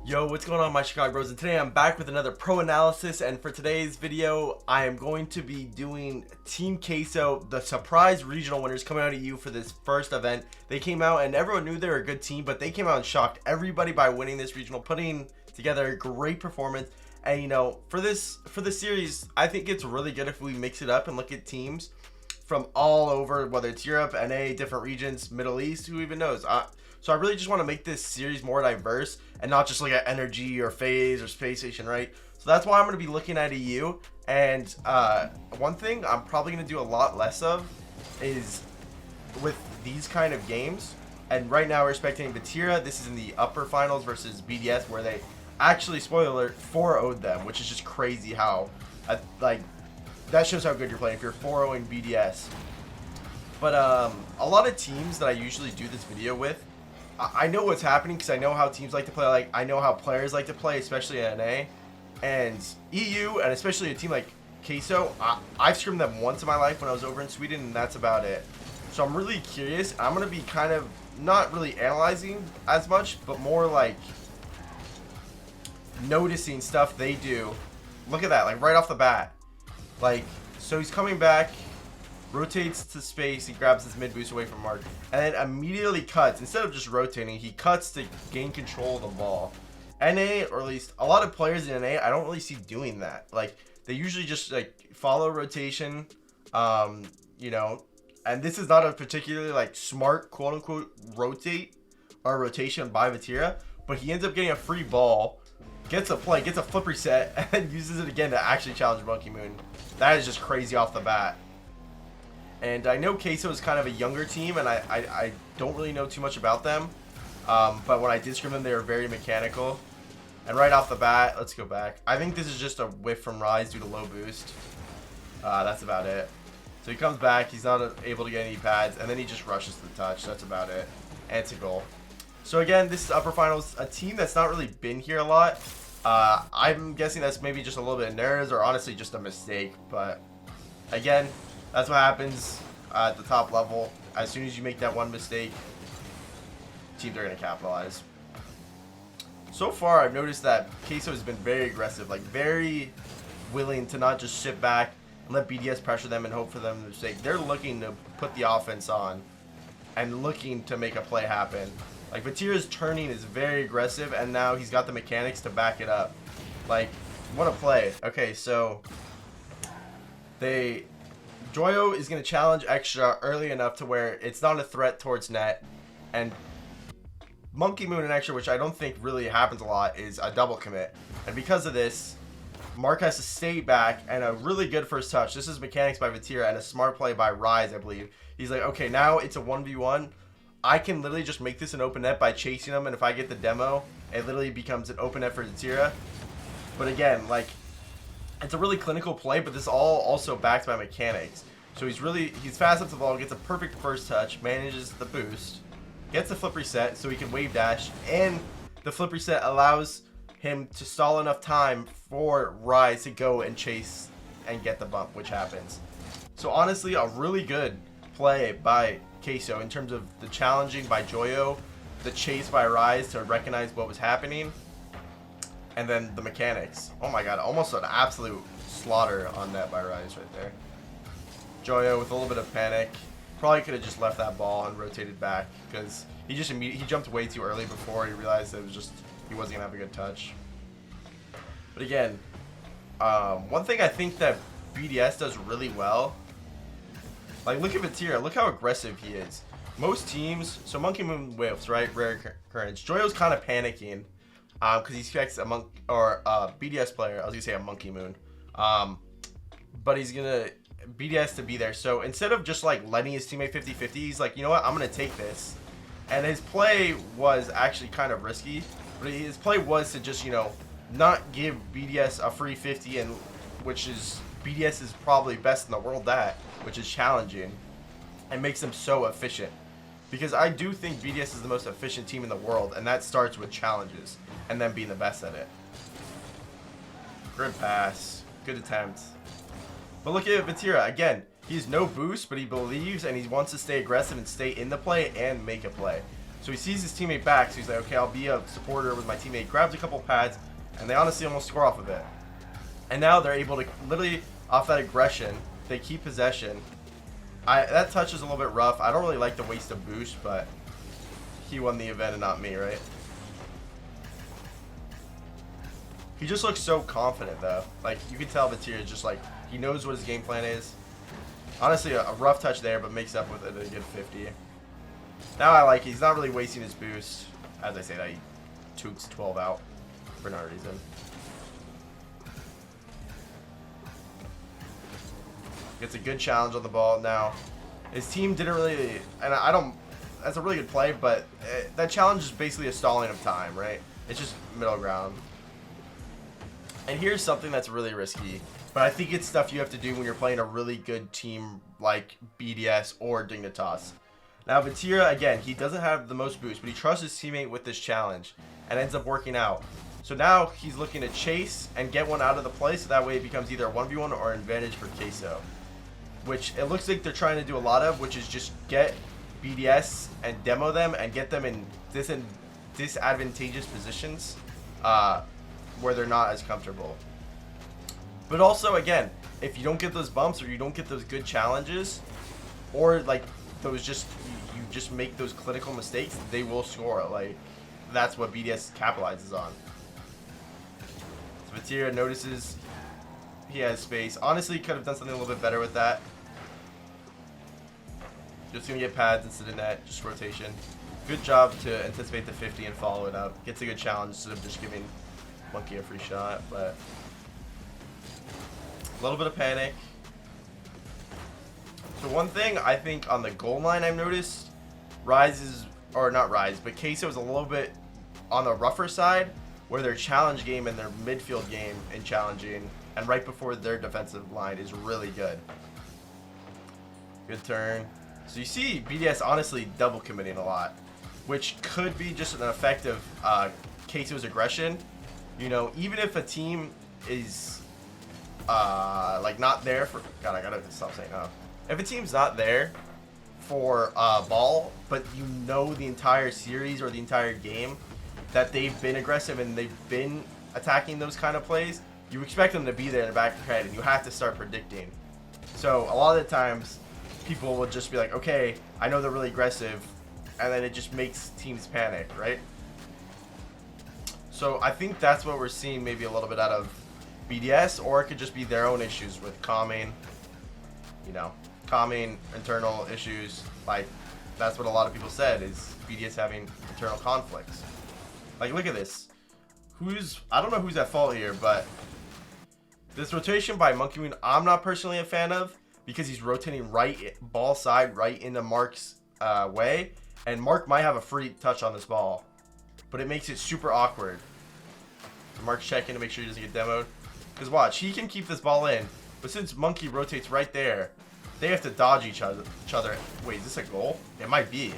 Yo, what's going on, my Chicago bros? And today I'm back with another pro analysis, and for today's video I am going to be doing Team Queso, the surprise regional winners coming out of you for this first event. They came out and everyone knew they were a good team, but they came out and shocked everybody by winning this regional, putting together a great performance. And you know, for this series, I think it's really good if we mix it up and look at teams from all over, whether it's Europe, NA, different regions, Middle East, who even knows. So I really just want to make this series more diverse and not just look at energy or phase or space station, right? So that's why I'm going to be looking at EU. And one thing I'm probably going to do a lot less of is with these kind of games. And right now we're expecting Vatira. This is in the upper finals versus BDS, where they actually, spoiler alert, 4-0'd them, which is just crazy how, like, that shows how good you're playing if you're 4-0 in BDS. But a lot of teams that I usually do this video with, I know what's happening because I know how teams like to play. Like, I know how players like to play, especially in NA. And EU, and especially a team like Queso, I've scrimmed them once in my life when I was over in Sweden, and that's about it. So I'm really curious. I'm going to be kind of not really analyzing as much, but more like noticing stuff they do. Look at that, like right off the bat. Like, so he's coming back, rotates to space, he grabs his mid boost away from Mark, and then immediately cuts. Instead of just rotating, he cuts to gain control of the ball. NA, or at least a lot of players in NA, I don't really see doing that. Like, they usually just like follow rotation, you know, and this is not a particularly like smart quote unquote rotate or rotation by Vatira, but he ends up getting a free ball, gets a play, gets a flip reset, and then uses it again to actually challenge Monkey Moon. That is just crazy off the bat. And I know Queso is kind of a younger team, and I don't really know too much about them. But when I did scrim them, they were very mechanical. And right off the bat, let's go back. I think this is just a whiff from Rise due to low boost. That's about it. So he comes back, he's not able to get any pads, and then he just rushes to the touch. That's about it. And it's a goal. So again, this is upper finals, a team that's not really been here a lot. I'm guessing that's maybe just a little bit of nerves or honestly just a mistake. But again, that's what happens at the top level. As soon as you make that one mistake, teams are going to capitalize. So far, I've noticed that Queso has been very aggressive, like very willing to not just sit back and let BDS pressure them and hope for them to mistake. They're looking to put the offense on and looking to make a play happen. Like, Vatira's turning is very aggressive, and now he's got the mechanics to back it up. Like, what a play. Okay, so Joyo is going to challenge extra early enough to where it's not a threat towards net, and Monkey Moon and extra, which I don't think really happens a lot, is a double commit. And because of this, Mark has to stay back, and a really good first touch. This is mechanics by Vatira and a smart play by Rise, I believe. He's like, okay, now it's a 1v1. I can literally just make this an open net by chasing him, and if I get the demo, it literally becomes an open net for Vatira. But again, like, it's a really clinical play, but this is all also backed by mechanics. So he's fast up the ball, gets a perfect first touch, manages the boost, gets a flip reset so he can wave dash, and the flip reset allows him to stall enough time for Rise to go and chase and get the bump, which happens. So honestly, a really good play by Queso in terms of the challenging by Joyo, the chase by Rise to recognize what was happening, and then the mechanics. Oh my god, almost an absolute slaughter on net by Rise right there. Joyo with a little bit of panic. Probably could have just left that ball and rotated back because he jumped way too early before he realized that he wasn't gonna have a good touch. But again, one thing I think that BDS does really well, like, look at Vatira, look how aggressive he is. Most teams, so Monkey Moon whiffs, right? Rare occurrence. Joyo's kind of panicking because he expects a BDS player. I was gonna say a Monkey Moon, but he's gonna BDS to be there. So instead of just like letting his teammate 50-50, he's like, you know what, I'm gonna take this. And his play was actually kind of risky, but his play was to just, you know, not give BDS a free 50, and which is BDS is probably best in the world at, which is challenging, and makes them so efficient. Because I do think BDS is the most efficient team in the world, and that starts with challenges and then being the best at it. Good pass, good attempt. But look at Vatira again. He has no boost, but he believes and he wants to stay aggressive and stay in the play and make a play. So he sees his teammate back, so he's like, okay, I'll be a supporter with my teammate. Grabs a couple pads, and they honestly almost score off of it. And now they're able to literally, off that aggression, they keep possession. That touch is a little bit rough. I don't really like to waste a boost, but he won the event and not me, right? He just looks so confident, though. Like, you can tell Batir just like, he knows what his game plan is. Honestly, a rough touch there, but makes up with it a good 50. Now I like it. He's not really wasting his boost. As I say that, he tukes 12 out for no reason. Gets a good challenge on the ball. Now, his team didn't really, and I don't, that's a really good play, but that challenge is basically a stalling of time, right? It's just middle ground. And here's something that's really risky, but I think it's stuff you have to do when you're playing a really good team like BDS or Dignitas. Now, Vatira, again, he doesn't have the most boost, but he trusts his teammate with this challenge and ends up working out. So now he's looking to chase and get one out of the play, so that way it becomes either a 1v1 or an advantage for Queso. Which it looks like they're trying to do a lot of, which is just get BDS and demo them and get them in disadvantageous positions where they're not as comfortable. But also, again, if you don't get those bumps or you don't get those good challenges, or like those just, you just make those clinical mistakes, they will score. Like, that's what BDS capitalizes on. So Vatira notices he has space. Honestly, could have done something a little bit better with that. Just gonna get pads instead of net, just rotation. Good job to anticipate the 50 and follow it up. Gets a good challenge instead of just giving Monkey a free shot, but a little bit of panic. So one thing I think on the goal line I've noticed, Rise is, or not Rise, but Queso is a little bit on the rougher side, where their challenge game and their midfield game in challenging and right before their defensive line is really good. Good turn. So you see BDS honestly double committing a lot, which could be just an effect of Queso's aggression. You know, even if a team is like not there for, God, I gotta stop saying if a team's not there for ball, but you know the entire series or the entire game that they've been aggressive and they've been attacking those kind of plays, you expect them to be there in the back of your head, and you have to start predicting. So a lot of the times, people will just be like, okay, I know they're really aggressive, and then it just makes teams panic, right? So I think that's what we're seeing maybe a little bit out of BDS, or it could just be their own issues with calming, you know, calming internal issues. Like, that's what a lot of people said, is BDS having internal conflicts. Like, look at this. I don't know who's at fault here, but this rotation by Monkey Moon, I'm not personally a fan of, because he's rotating right, ball side, right into Mark's way, and Mark might have a free touch on this ball, but it makes it super awkward. So Mark's checking to make sure he doesn't get demoed, because watch, he can keep this ball in, but since Monkey rotates right there, they have to dodge each other. Wait, is this a goal? It might be.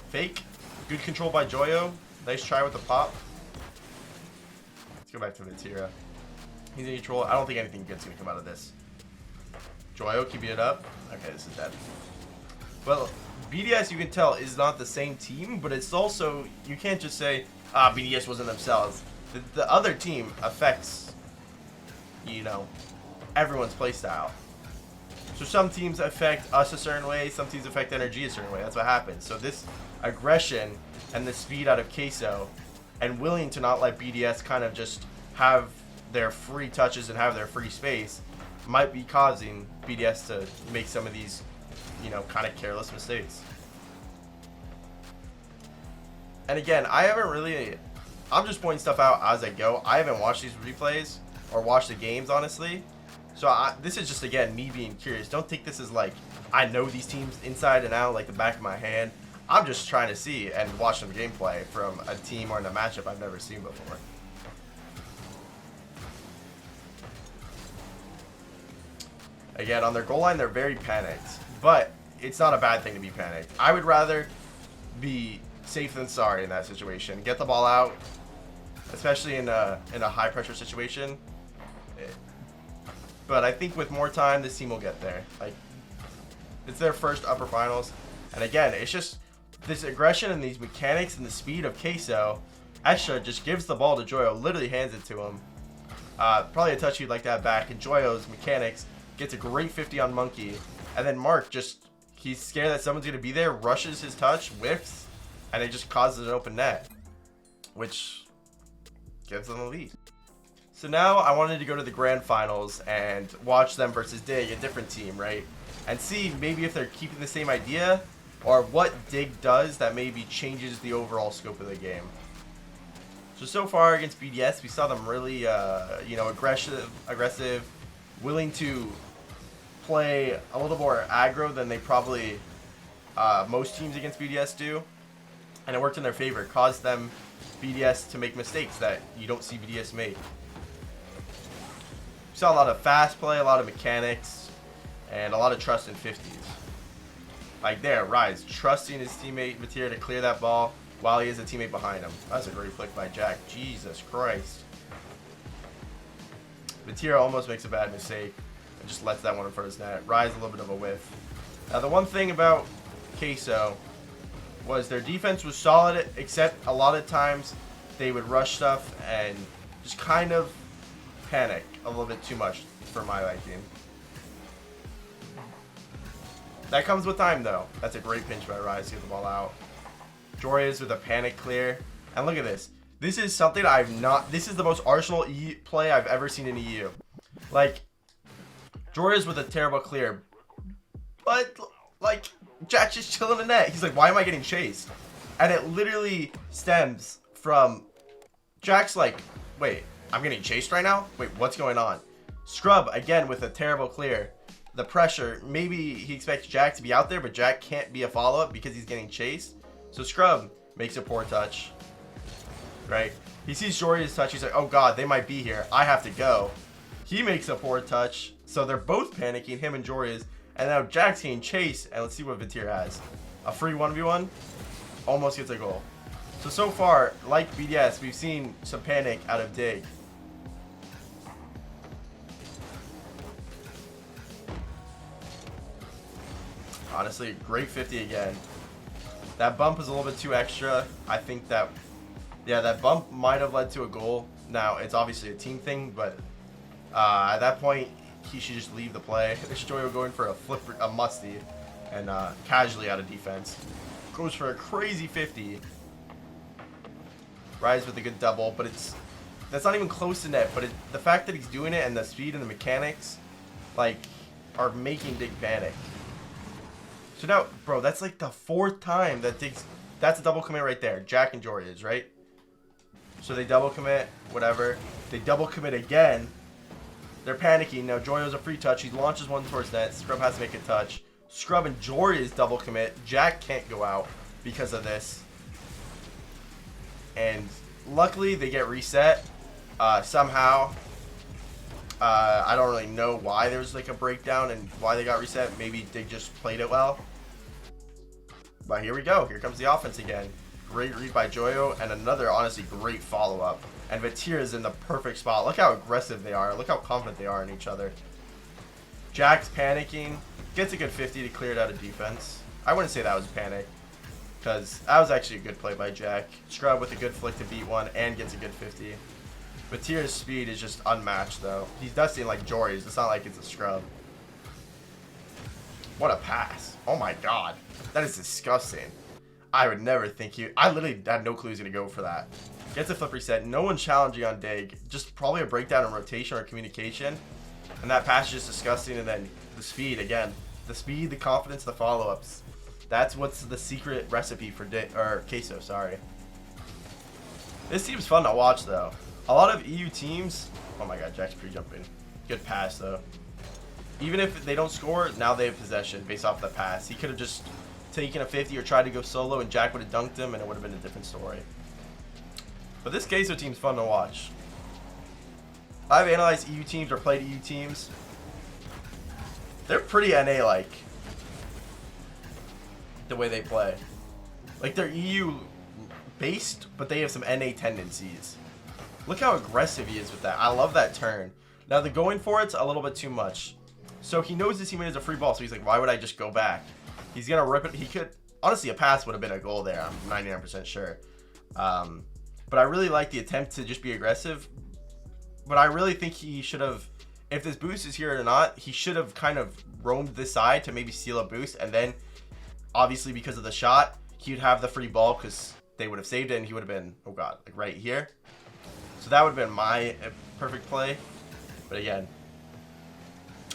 Fake. Good control by Joyo. Nice try with the pop. Let's go back to Vatira. He's in control. I don't think anything good's going to come out of this. Joyo keeping it up. Okay, this is dead. Well, BDS, you can tell, is not the same team, but it's also, you can't just say, BDS wasn't themselves. The other team affects, you know, everyone's playstyle. So some teams affect us a certain way, some teams affect energy a certain way. That's what happens. So this aggression and the speed out of Queso, and willing to not let BDS kind of just have their free touches and have their free space, might be causing BDS to make some of these, you know, kind of careless mistakes. And again, I'm just pointing stuff out as I go. I haven't watched these replays or watched the games, honestly. So this is just, again, me being curious. Don't take this as like, I know these teams inside and out like the back of my hand. I'm just trying to see and watch some gameplay from a team or in a matchup I've never seen before. Again, on their goal line, they're very panicked. But it's not a bad thing to be panicked. I would rather be safe than sorry in that situation. Get the ball out, especially in a high-pressure situation. But I think with more time, this team will get there. Like, it's their first upper finals. And again, it's just this aggression and these mechanics and the speed of Queso, Extra just gives the ball to Joyo, literally hands it to him. Probably a touch he'd like to have back, and Joyo's mechanics gets a great 50 on Monkey, and then Mark just, he's scared that someone's going to be there, rushes his touch, whiffs, and it just causes an open net, which gives them the lead. So now I wanted to go to the grand finals and watch them versus Dig, a different team, right? And see maybe if they're keeping the same idea or what Dig does that maybe changes the overall scope of the game. So far against BDS, we saw them really, aggressive, willing to play a little more aggro than they probably most teams against BDS do. And it worked in their favor. It caused them, BDS, to make mistakes that you don't see BDS make. We saw a lot of fast play, a lot of mechanics, and a lot of trust in 50s. Like there, Rise trusting his teammate Materia to clear that ball while he has a teammate behind him. That's a great flick by Jack. Jesus Christ. Materia almost makes a bad mistake and just lets that one in front of his net. Rise a little bit of a whiff. Now the one thing about Queso was their defense was solid, except a lot of times they would rush stuff and just kind of panic a little bit too much for my liking. That comes with time though. That's a great pinch by Rise to get the ball out. Jorez with a panic clear. And look at this. This is something this is the most Arsenal play I've ever seen in EU. Like, Jorez with a terrible clear. But, like, Jack's just chilling in the net. He's like, why am I getting chased? And it literally stems from Jack's like, wait, I'm getting chased right now? Wait, what's going on? Scrub, again, with a terrible clear. The pressure, maybe he expects Jack to be out there, but Jack can't be a follow-up because he's getting chased. So Scrub makes a poor touch, right? He sees Jorez's touch. He's like, oh God, they might be here. I have to go. He makes a poor touch. So they're both panicking, him and Jorez. And now Jack's getting chased. And let's see what Vitir has. A free 1v1. Almost gets a goal. So far, like BDS, we've seen some panic out of Dig. Honestly, great 50 again. That bump is a little bit too extra. I think that, yeah, that bump might have led to a goal. Now, it's obviously a team thing, but at that point, he should just leave the play. There's Joyo going for a musty, and casually out of defense. Goes for a crazy 50. Rise with a good double, but that's not even close to net. But the fact that he's doing it and the speed and the mechanics, like, are making Dig panic. So now, bro, that's like the fourth time that Dig's... That's a double commit right there. Jack and Jorez, right? So they double commit, whatever. They double commit again. They're panicking. Now Joyo's a free touch. He launches one towards net. Scrub has to make a touch. Scrub and Jorez double commit. Jack can't go out because of this. And luckily, they get reset somehow. I don't really know why there was like a breakdown and why they got reset. Maybe Dig just played it well. But here we go. Here comes the offense again. Great read by Joyo and another honestly great follow-up. And Vitir is in the perfect spot. Look how aggressive they are. Look how confident they are in each other. Jack's panicking. Gets a good 50 to clear it out of defense. I wouldn't say that was panic, because that was actually a good play by Jack. Scrub with a good flick to beat one and gets a good 50. Vitir's speed is just unmatched, though. He does seem like Jorez. It's not like it's a scrub. What a pass. Oh, my God. That is disgusting. I would never think I literally had no clue he was going to go for that. Gets a flip reset. No one challenging on Dig. Just probably a breakdown in rotation or communication. And that pass is just disgusting. And then the speed, again. The speed, the confidence, the follow-ups. That's what's the secret recipe for Queso, sorry. This team's fun to watch, though. A lot of EU teams... Oh my God, Jack's pre-jumping. Good pass, though. Even if they don't score, now they have possession based off the pass. He could have just taken a 50 or tried to go solo, and Jack would have dunked him, and it would have been a different story. But this Queso team's fun to watch. I've analyzed EU teams or played EU teams. They're pretty NA-like. The way they play. Like, they're EU-based, but they have some NA tendencies. Look how aggressive he is with that. I love that turn. Now, the going for it's a little bit too much. So he knows his teammate is a free ball, so he's like, why would I just go back? He's going to rip it. He could... honestly, a pass would have been a goal there. I'm 99% sure. But I really like the attempt to just be aggressive. But I really think he should have, if this boost is here or not, he should have kind of roamed this side to maybe steal a boost. And then, obviously, because of the shot, he would have the free ball because they would have saved it and he would have been, oh god, like right here. So that would have been my perfect play. But again,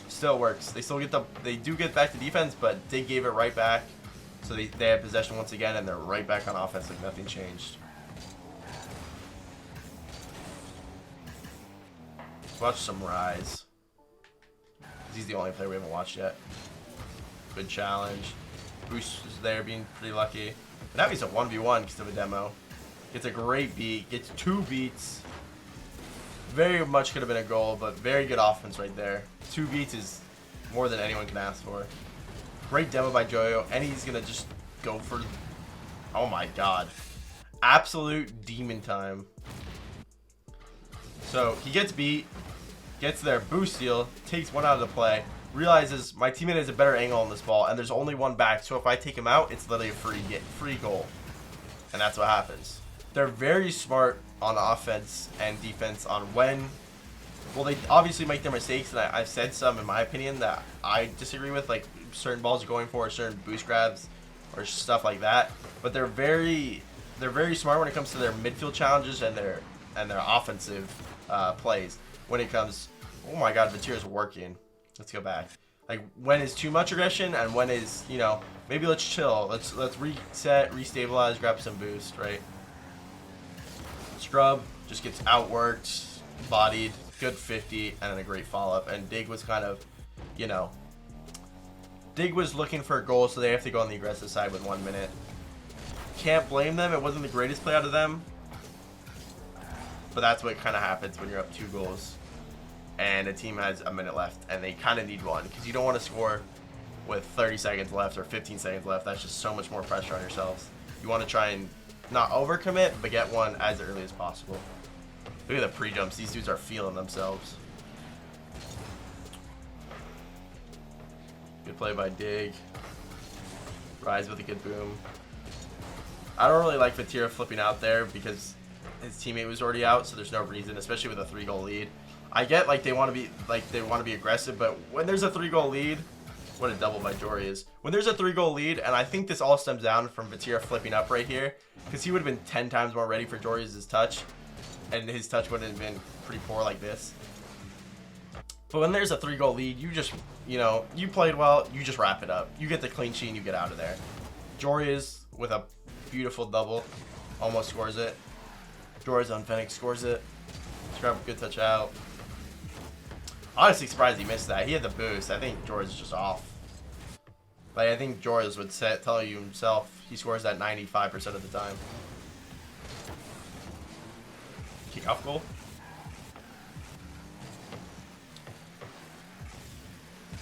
still works. They still get they do get back to defense, but they gave it right back. So they have possession once again, and they're right back on offense like nothing changed. Let's watch some Rise. He's the only player we haven't watched yet. Good challenge. Boost is there, being pretty lucky. But now he's a 1v1 because of a demo. Gets a great beat. Gets 2 beats. Very much could have been a goal, but very good offense right there. 2 beats is more than anyone can ask for. Great demo by Joyo, and he's going to just go for... Oh my god. Absolute demon time. So, he gets beat, gets their boost steal, takes one out of the play, realizes my teammate has a better angle on this ball, and there's only one back, so if I take him out, it's literally a free goal. And that's what happens. They're very smart on offense and defense on when... Well, they obviously make their mistakes, and I've said some, in my opinion, that I disagree with, like certain balls you're going for, certain boost grabs, or stuff like that. But they're very smart when it comes to their midfield challenges and their offensive plays. When it comes, oh my god, Vatira's working. Let's go back. Like when is too much aggression and when is, you know, maybe let's chill. Let's reset, restabilize, grab some boost, right? Scrub just gets outworked, bodied, good 50, and then a great follow-up. And Dig was kind of, you know, Dig was looking for a goal, so they have to go on the aggressive side with 1 minute. Can't blame them. It wasn't the greatest play out of them. But that's what kind of happens when you're up 2 goals. And a team has a minute left, and they kind of need one. Because you don't want to score with 30 seconds left or 15 seconds left. That's just so much more pressure on yourselves. You want to try and not overcommit, but get one as early as possible. Look at the pre-jumps. These dudes are feeling themselves. Good play by Dig. Rise with a good boom. I don't really like Vatira flipping out there because his teammate was already out, so there's no reason, especially with a 3-goal lead. I get like they want to be aggressive, but when there's a 3-goal lead, what a double by Jory is. When there's a 3-goal lead, and I think this all stems down from Vatira flipping up right here, because he would have been 10 times more ready for Jory's touch, and his touch would have been pretty poor like this. But when there's a 3-goal lead, you just, you know, you played well, you just wrap it up. You get the clean sheet and you get out of there. Jory is with a beautiful double, almost scores it. Jory's on Fenix scores it. Scrub, good touch out. Honestly surprised he missed that. He had the boost. I think Jory's is just off. Like, I think Jory's would tell you himself he scores that 95% of the time. Kick off goal.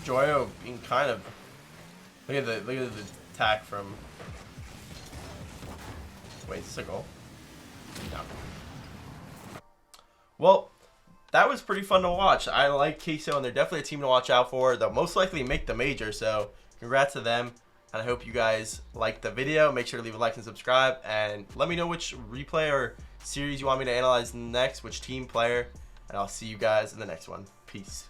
Joyo being kind of look at the attack from. Wait, is this a goal? No. Well, that was pretty fun to watch. I like Queso, and they're definitely a team to watch out for. They'll most likely make the major, so congrats to them. And I hope you guys liked the video. Make sure to leave a like and subscribe, and let me know which replay or series you want me to analyze next, which team player, and I'll see you guys in the next one. Peace.